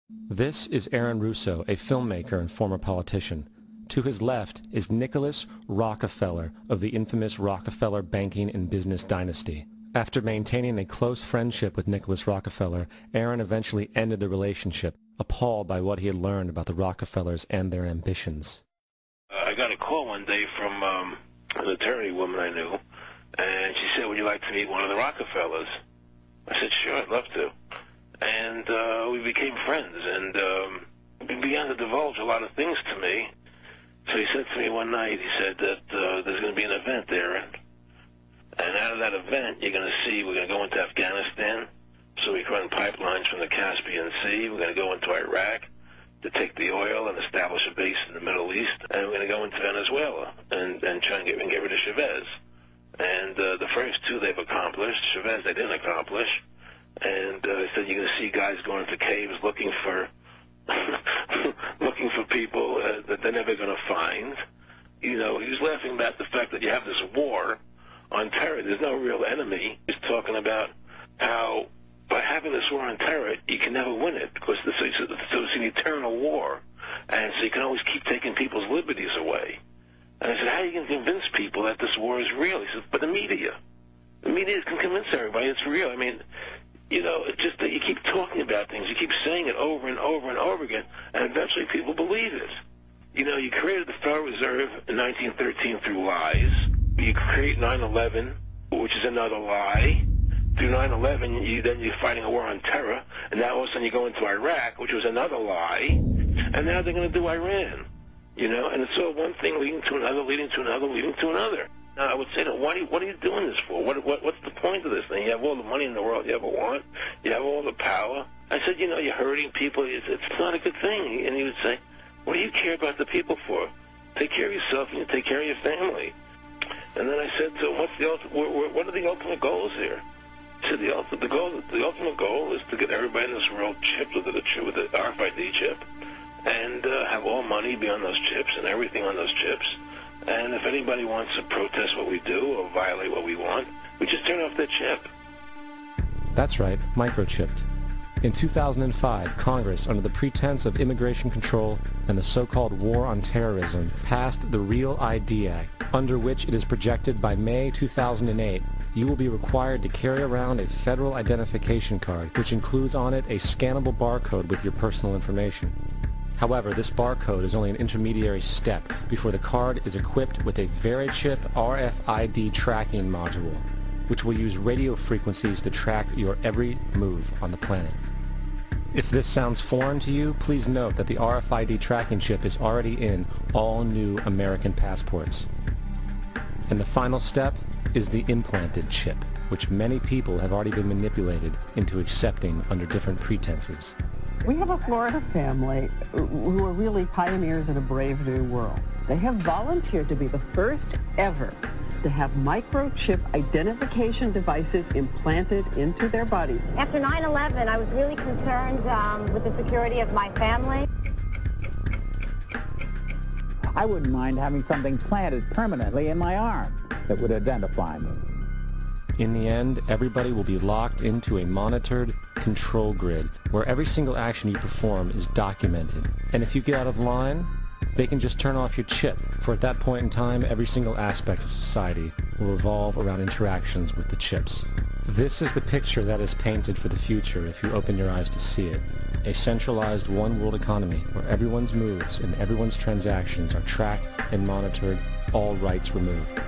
This is Aaron Russo, a filmmaker and former politician. To his left is Nicholas Rockefeller of the infamous Rockefeller banking and business dynasty. After maintaining a close friendship with Nicholas Rockefeller, Aaron eventually ended the relationship, appalled by what he had learned about the Rockefellers and their ambitions. I got a call one day from an attorney woman I knew, and she said, "Would you like to meet one of the Rockefellers?" I said, "Sure, I'd love to." And we became friends, and he began to divulge a lot of things to me. So he said to me one night, he said that there's going to be an event there, and out of that event, you're going to see, we're going to go into Afghanistan, so we can run pipelines from the Caspian Sea. We're going to go into Iraq to take the oil and establish a base in the Middle East, and we're going to go into Venezuela and try and get rid of Chavez. And the first two they've accomplished. Chavez they didn't accomplish. And he said you're going to see guys going into caves looking for looking for people that they're never going to find. You know, he was laughing about the fact that you have this war on terror. There's no real enemy. He's talking about how by having this war on terror, you can never win it because so it's an eternal war. And so you can always keep taking people's liberties away. And I said, how are you going to convince people that this war is real? He said, but the media. The media can convince everybody it's real. I mean, you know, it's just that you keep talking about things, you keep saying it over and over and over again, and eventually people believe it. You know, you created the Federal Reserve in 1913 through lies. You create 9/11, which is another lie. Through 9/11, then you're fighting a war on terror, and now all of a sudden you go into Iraq, which was another lie, and now they're going to do Iran. You know, and it's all one thing leading to another, leading to another, leading to another. Now, I would say, what are you doing this for? What's the point of this thing? You have all the money in the world you ever want. You have all the power. I said, you know, you're hurting people. It's not a good thing. And he would say, what do you care about the people for? Take care of yourself and you take care of your family. And then I said to him, what are the ultimate goals here? He said, the ultimate goal is to get everybody in this world chipped with the RFID chip and have all money be on those chips and everything on those chips. And if anybody wants to protest what we do or violate what we want, we just turn off their chip. That's right, microchipped. In 2005, Congress, under the pretense of immigration control and the so-called war on terrorism, passed the REAL ID Act, under which it is projected by May 2008, you will be required to carry around a federal identification card, which includes on it a scannable barcode with your personal information. However, this barcode is only an intermediary step before the card is equipped with a VeriChip RFID tracking module, which will use radio frequencies to track your every move on the planet. If this sounds foreign to you, please note that the RFID tracking chip is already in all new American passports. And the final step is the implanted chip, which many people have already been manipulated into accepting under different pretenses. We have a Florida family who are really pioneers in a brave new world. They have volunteered to be the first ever to have microchip identification devices implanted into their bodies. After 9/11, I was really concerned with the security of my family. I wouldn't mind having something planted permanently in my arm that would identify me. In the end, everybody will be locked into a monitored control grid where every single action you perform is documented. And if you get out of line, they can just turn off your chip, for at that point in time, every single aspect of society will revolve around interactions with the chips. This is the picture that is painted for the future if you open your eyes to see it. A centralized one-world economy where everyone's moves and everyone's transactions are tracked and monitored, all rights removed.